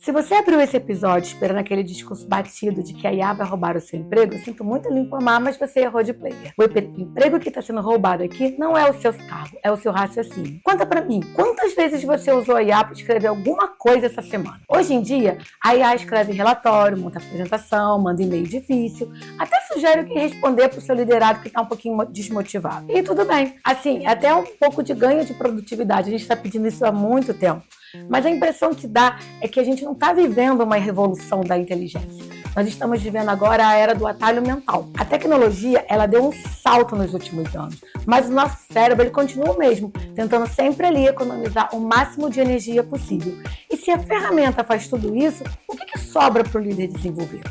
Se você abriu esse episódio esperando aquele discurso batido de que a IA vai roubar o seu emprego, eu sinto muito lhe informar, mas você errou de player. O emprego que está sendo roubado aqui não é o seu cargo, é o seu raciocínio. Conta pra mim, quantas vezes você usou a IA para escrever alguma coisa essa semana? Hoje em dia, a IA escreve relatório, monta apresentação, manda e-mail difícil, até sugere o que responder pro seu liderado que está um pouquinho desmotivado. E tudo bem. Assim, até um pouco de ganho de produtividade. A gente está pedindo isso há muito tempo. Mas a impressão que dá é que a gente não está vivendo uma revolução da inteligência. Nós estamos vivendo agora a era do atalho mental. A tecnologia, ela deu um salto nos últimos anos, mas o nosso cérebro, ele continua o mesmo, tentando sempre ali economizar o máximo de energia possível. E se a ferramenta faz tudo isso, o que sobra para o líder desenvolver?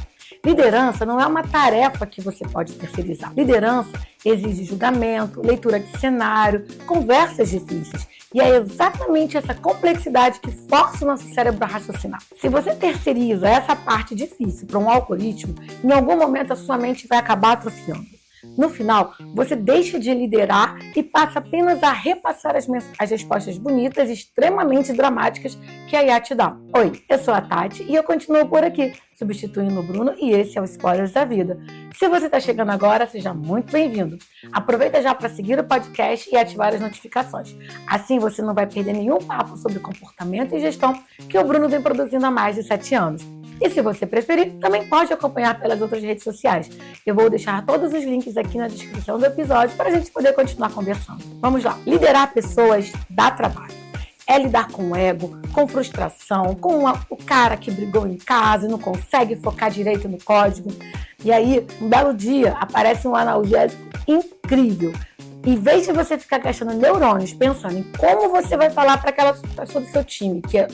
Liderança não é uma tarefa que você pode terceirizar. Liderança exige julgamento, leitura de cenário, conversas difíceis. E é exatamente essa complexidade que força o nosso cérebro a raciocinar. Se você terceiriza essa parte difícil para um algoritmo, em algum momento a sua mente vai acabar atrofiando. No final, você deixa de liderar e passa apenas a repassar as respostas bonitas e extremamente dramáticas que a IA te dá. Oi, eu sou a Tati e eu continuo por aqui, substituindo o Bruno, e esse é o Spoilers da Vida. Se você está chegando agora, seja muito bem-vindo. Aproveita já para seguir o podcast e ativar as notificações. Assim você não vai perder nenhum papo sobre comportamento e gestão que o Bruno vem produzindo há mais de 7 anos. E se você preferir, também pode acompanhar pelas outras redes sociais. Eu vou deixar todos os links aqui na descrição do episódio para a gente poder continuar conversando. Vamos lá. Liderar pessoas dá trabalho. É lidar com ego, com frustração, com o cara que brigou em casa e não consegue focar direito no código. E aí, um belo dia, aparece um analgésico incrível. Em vez de você ficar gastando neurônios pensando em como você vai falar para aquela pessoa do seu time, que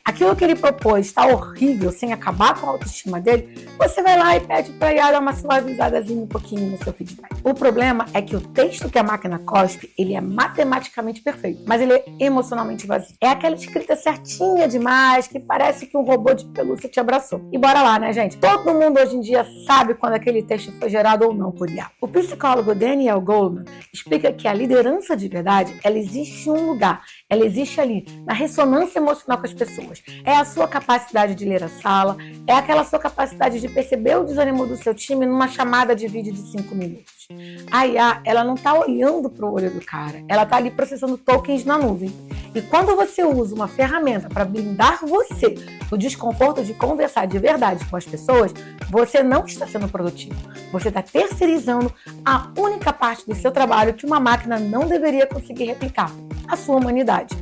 aquilo que ele propôs está horrível, sem acabar com a autoestima dele, você vai lá e pede para a IA dar uma suavizadazinha um pouquinho no seu feedback. O problema é que o texto que a máquina cospe, ele é matematicamente perfeito, mas ele é emocionalmente vazio. É aquela escrita certinha demais, que parece que um robô de pelúcia te abraçou. E bora lá, né, gente? Todo mundo hoje em dia sabe quando aquele texto foi gerado ou não por IA. O psicólogo Daniel Goleman explica que a liderança de verdade, ela existe em um lugar, ela existe ali, na ressonância emocional com as pessoas. É a sua capacidade de ler a sala, é aquela sua capacidade de perceber o desânimo do seu time numa chamada de vídeo de 5 minutos. A IA, ela não está olhando para o olho do cara, ela está ali processando tokens na nuvem. E quando você usa uma ferramenta para blindar você do desconforto de conversar de verdade com as pessoas, você não está sendo produtivo. Você está terceirizando a única parte do seu trabalho que uma máquina não deveria conseguir replicar, a sua humanidade.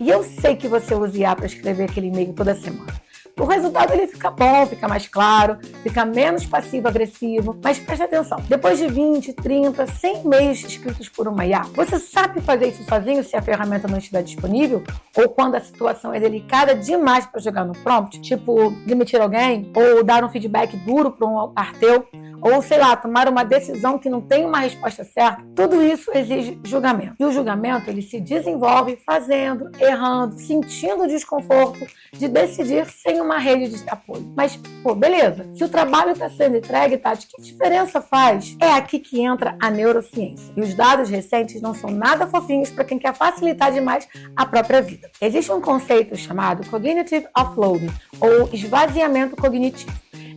E eu sei que você usa IA para escrever aquele e-mail toda semana. O resultado ele fica bom, fica mais claro, fica menos passivo-agressivo. Mas preste atenção, depois de 20, 30, 100 e-mails escritos por uma IA, você sabe fazer isso sozinho se a ferramenta não estiver disponível? Ou quando a situação é delicada demais para jogar no prompt? Tipo, demitir alguém? Ou dar um feedback duro para um par teu? Ou, sei lá, tomar uma decisão que não tem uma resposta certa? Tudo isso exige julgamento. E o julgamento, ele se desenvolve fazendo, errando, sentindo o desconforto de decidir sem uma rede de apoio. Mas, pô, beleza. Se o trabalho está sendo entregue, Tati, que diferença faz? É aqui que entra a neurociência. E os dados recentes não são nada fofinhos para quem quer facilitar demais a própria vida. Existe um conceito chamado cognitive offloading, ou esvaziamento cognitivo.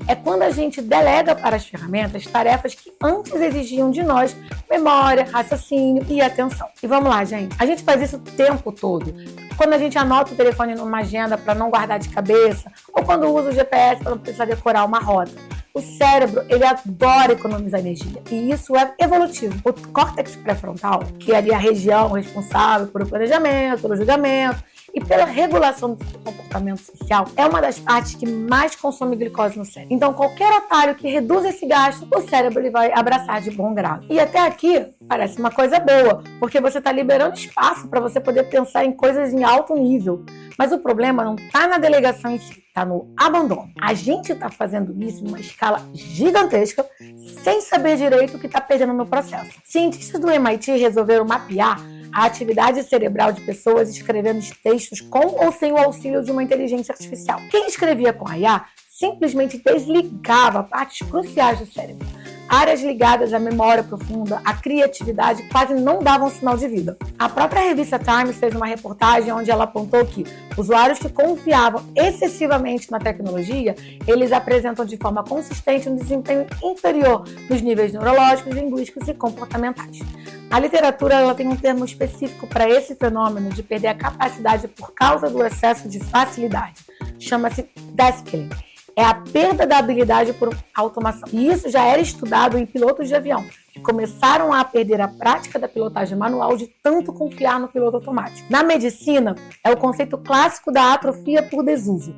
É quando a gente delega para as ferramentas tarefas que antes exigiam de nós memória, raciocínio e atenção. E vamos lá, gente. A gente faz isso o tempo todo. Quando a gente anota o telefone numa agenda para não guardar de cabeça, ou quando usa o GPS para não precisar decorar uma rota. O cérebro, ele adora economizar energia, e isso é evolutivo. O córtex pré-frontal, que é ali a região responsável por o planejamento, pelo julgamento e pela regulação do comportamento social, é uma das partes que mais consome glicose no cérebro. Então, qualquer atalho que reduza esse gasto, o cérebro ele vai abraçar de bom grado. E até aqui, parece uma coisa boa, porque você está liberando espaço para você poder pensar em coisas em alto nível. Mas o problema não está na delegação em si, está no abandono. A gente está fazendo isso em uma escala gigantesca, sem saber direito o que está perdendo no processo. Cientistas do MIT resolveram mapear a atividade cerebral de pessoas escrevendo textos com ou sem o auxílio de uma inteligência artificial. Quem escrevia com a IA simplesmente desligava partes cruciais do cérebro. áreas ligadas à memória profunda, à criatividade, quase não davam sinal de vida. A própria revista Times fez uma reportagem onde ela apontou que usuários que confiavam excessivamente na tecnologia, eles apresentam de forma consistente um desempenho inferior nos níveis neurológicos, linguísticos e comportamentais. A literatura ela tem um termo específico para esse fenômeno de perder a capacidade por causa do excesso de facilidade. Chama-se deskilling. É a perda da habilidade por automação. E isso já era estudado em pilotos de avião, que começaram a perder a prática da pilotagem manual de tanto confiar no piloto automático. Na medicina, é o conceito clássico da atrofia por desuso.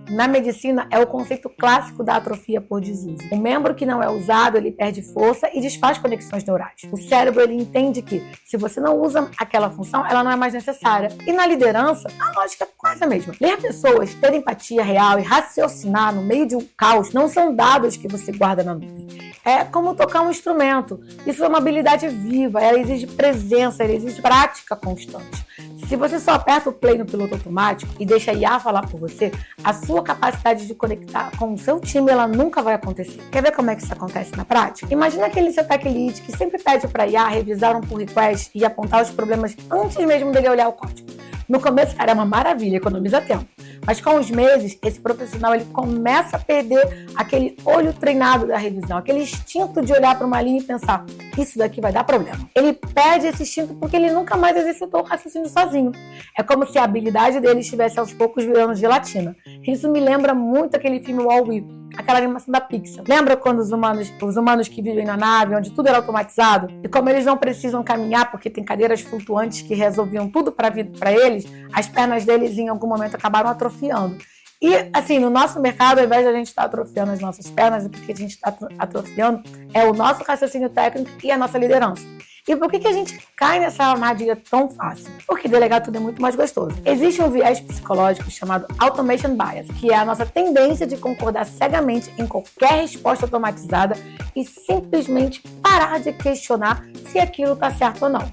O membro que não é usado, ele perde força e desfaz conexões neurais. O cérebro, ele entende que, se você não usa aquela função, ela não é mais necessária. E na liderança, a lógica é quase a mesma. Ler pessoas, ter empatia real e raciocinar no meio de um caos não são dados que você guarda na nuvem. É como tocar um instrumento. Isso é uma habilidade viva, ela exige presença, ela exige prática constante. Se você só aperta o play no piloto automático e deixa a IA falar por você, a sua capacidade de conectar com o seu time, ela nunca vai acontecer. Quer ver como é que isso acontece na prática? Imagina aquele seu tech lead que sempre pede para a IA revisar um pull request e apontar os problemas antes mesmo dele olhar o código. No começo, cara, é uma maravilha, economiza tempo. Mas com os meses, esse profissional ele começa a perder aquele olho treinado da revisão, aquele instinto de olhar para uma linha e pensar, isso daqui vai dar problema. Ele perde esse instinto porque ele nunca mais exercitou o raciocínio sozinho. É como se a habilidade dele estivesse aos poucos virando gelatina. Isso me lembra muito aquele filme Wall-E, aquela animação da Pixar. Lembra quando os humanos que vivem na nave, onde tudo era automatizado? E como eles não precisam caminhar porque tem cadeiras flutuantes que resolviam tudo para eles, as pernas deles em algum momento acabaram atrofiando. E, assim, no nosso mercado, ao invés de a gente estar atrofiando as nossas pernas, o que a gente está atrofiando é o nosso raciocínio técnico e a nossa liderança. E por que a gente cai nessa armadilha tão fácil? Porque delegar tudo é muito mais gostoso. Existe um viés psicológico chamado Automation Bias, que é a nossa tendência de concordar cegamente em qualquer resposta automatizada e simplesmente parar de questionar se aquilo está certo ou não.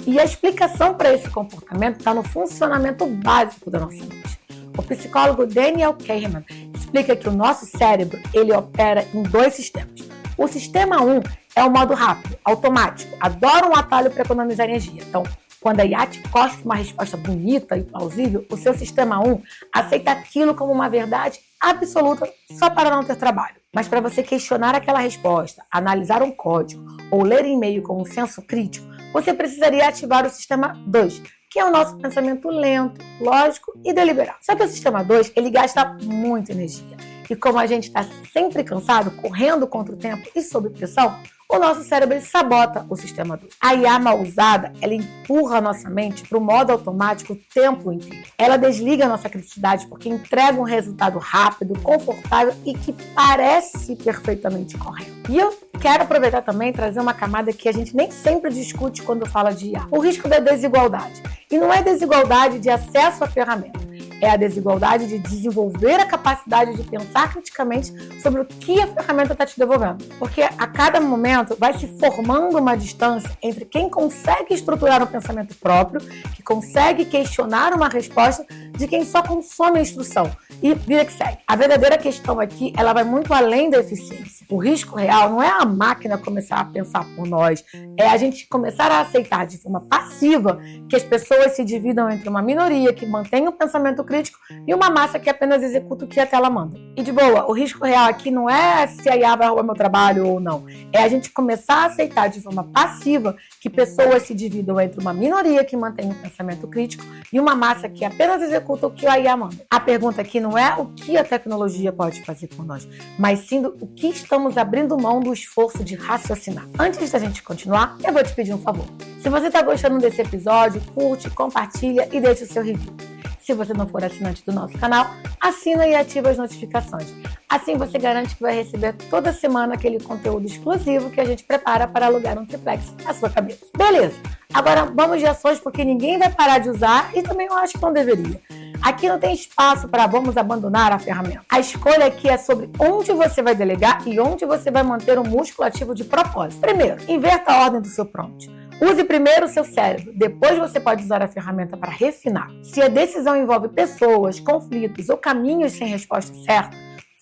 E a explicação para esse comportamento está no funcionamento básico da nossa mente. O psicólogo Daniel Kahneman explica que o nosso cérebro ele opera em 2 sistemas. O sistema 1 é o modo rápido, automático, adora um atalho para economizar energia. Então, quando a IA te cospe uma resposta bonita e plausível, o seu sistema 1 aceita aquilo como uma verdade absoluta só para não ter trabalho. Mas para você questionar aquela resposta, analisar um código ou ler e-mail com um senso crítico, você precisaria ativar o sistema 2, que é o nosso pensamento lento, lógico e deliberado. Só que o sistema 2, ele gasta muita energia. E como a gente está sempre cansado, correndo contra o tempo e sob pressão, o nosso cérebro ele sabota o sistema 2. A IA mal usada, ela empurra a nossa mente para o modo automático o tempo inteiro. Ela desliga a nossa criticidade porque entrega um resultado rápido, confortável e que parece perfeitamente correto. E eu quero aproveitar também e trazer uma camada que a gente nem sempre discute quando fala de IA. O risco da desigualdade. E não é desigualdade de acesso à ferramenta. É a desigualdade de desenvolver a capacidade de pensar criticamente sobre o que a ferramenta está te devolvendo. Porque a cada momento vai se formando uma distância entre quem consegue estruturar um pensamento próprio, que consegue questionar uma resposta, de quem só consome a instrução e vira que segue. A verdadeira questão aqui, ela vai muito além da eficiência. O risco real não é a máquina começar a pensar por nós, é a gente começar a aceitar de forma passiva que as pessoas se dividam entre uma minoria que mantém o pensamento crítico e uma massa que apenas executa o que a tela manda. E de boa, o risco real aqui não é se a IA vai roubar meu trabalho ou não. É a gente começar a aceitar de forma passiva que pessoas se dividam entre uma minoria que mantém o pensamento crítico e uma massa que apenas executa o que a IA manda. A pergunta aqui não é o que a tecnologia pode fazer por nós, mas sim o que estamos abrindo mão do esforço de raciocinar. Antes da gente continuar, eu vou te pedir um favor. Se você está gostando desse episódio, curte, compartilha e deixa o seu review. Se você não for assinante do nosso canal, assina e ativa as notificações. Assim você garante que vai receber toda semana aquele conteúdo exclusivo que a gente prepara para alugar um triplex na sua cabeça. Beleza, agora vamos de ações porque ninguém vai parar de usar e também eu acho que não deveria. Aqui não tem espaço para vamos abandonar a ferramenta. A escolha aqui é sobre onde você vai delegar e onde você vai manter o músculo ativo de propósito. Primeiro, inverta a ordem do seu prompt. Use primeiro o seu cérebro, depois você pode usar a ferramenta para refinar. Se a decisão envolve pessoas, conflitos ou caminhos sem resposta certa,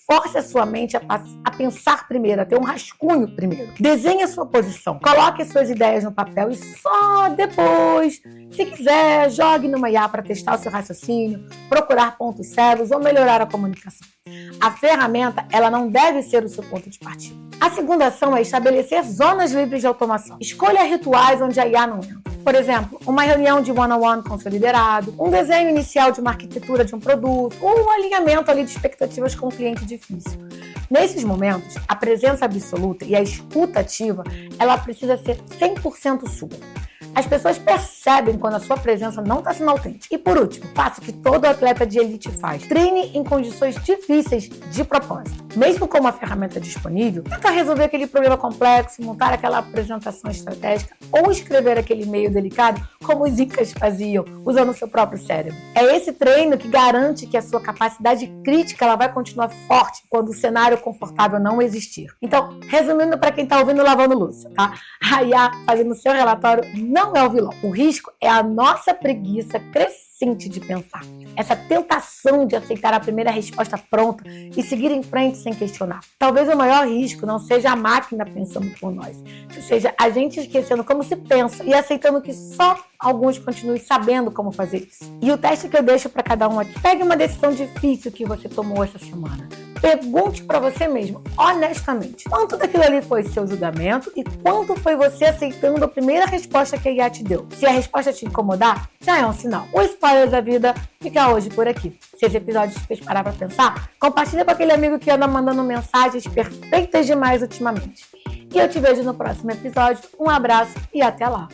force a sua mente a pensar primeiro, a ter um rascunho primeiro. Desenhe a sua posição, coloque as suas ideias no papel e só depois, se quiser, jogue numa IA para testar o seu raciocínio, procurar pontos cegos ou melhorar a comunicação. A ferramenta, ela não deve ser o seu ponto de partida. A segunda ação é estabelecer zonas livres de automação. Escolha rituais onde a IA não entra. Por exemplo, uma reunião de one-on-one com seu liderado, um desenho inicial de uma arquitetura de um produto, ou um alinhamento ali de expectativas com um cliente difícil. Nesses momentos, a presença absoluta e a escuta ativa, ela precisa ser 100% sua. As pessoas percebem quando a sua presença não está sendo autêntica. E por último, faça o que todo atleta de elite faz. Treine em condições difíceis de propósito. Mesmo com uma ferramenta disponível, tenta resolver aquele problema complexo, montar aquela apresentação estratégica ou escrever aquele e-mail delicado como os incas faziam, usando o seu próprio cérebro. É esse treino que garante que a sua capacidade crítica ela vai continuar forte quando o cenário confortável não existir. Então, resumindo para quem está ouvindo lavando louça, tá? A IA fazendo o seu relatório não é o vilão. O risco é a nossa preguiça crescente de pensar. Essa tentação de aceitar a primeira resposta pronta e seguir em frente sem questionar. Talvez o maior risco não seja a máquina pensando por nós, seja a gente esquecendo como se pensa e aceitando que só alguns continuem sabendo como fazer isso. E o teste que eu deixo para cada um aqui: pegue uma decisão difícil que você tomou essa semana. Pergunte para você mesmo, honestamente, quanto daquilo ali foi seu julgamento e quanto foi você aceitando a primeira resposta que a IA te deu. Se a resposta te incomodar, já é um sinal. O Spoiler da Vida fica hoje por aqui. Se esse episódio te fez parar para pensar, compartilha com aquele amigo que anda mandando mensagens perfeitas demais ultimamente. E eu te vejo no próximo episódio. Um abraço e até lá!